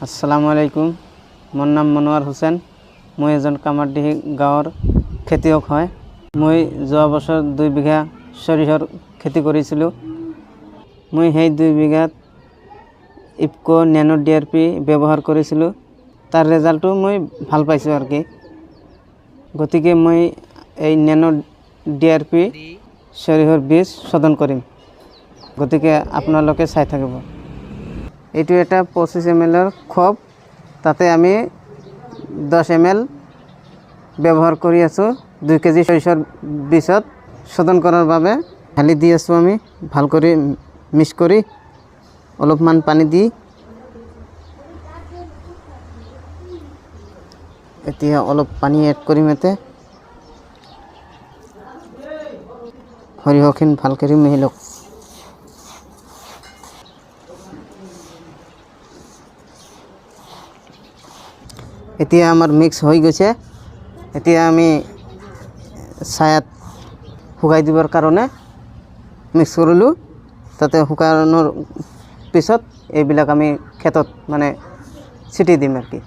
আসসালামু আলাইকুম। মোৰ নাম মনোৱাৰ হুছেইন। মই এজন কামাৰডিহি গাঁৱৰ খেতিয়ক হয়। মই যোৱা বছৰ 2 বিঘা সৰিয়হৰ খেতি কৰিছিলোঁ। মই সেই 2 বিঘাত ইফকো ন্যানো ডিআৰপি ব্যৱহাৰ কৰিছিলোঁ। তাৰ ৰেজাল্টটো মই ভাল পাইছোঁ আৰু কি। গতিকে মই এই ন্যানো ডিআৰপি সৰিয়হৰ বীজ শোধন কৰিম। গতিকে আপোনালোকে চাই থাকিব। এইটো এটা 25 ml খোপ, তাতে আমি 10 ml ব্যৱহাৰ কৰি আছোঁ। 2 কেজি সৰিয়হৰ বীজত শোধন কৰাৰ বাবে ঢালি দি আছোঁ। আমি ভাল কৰি মিক্স কৰি অলপমান পানী দি এতিয়া অলপ পানী এড কৰিম। এতে সৰিয়হখিনি ভাল কৰি মিহি লওক। এতিয়া আমাৰ মিক্স হৈ গৈছে। এতিয়া আমি ছায়াত শুকাই দিবৰ কাৰণে মিক্স কৰিলোঁ। তাতে শুকানোৰ পিছত এইবিলাক আমি খেতত মানে ছিটি দিম আৰু কি।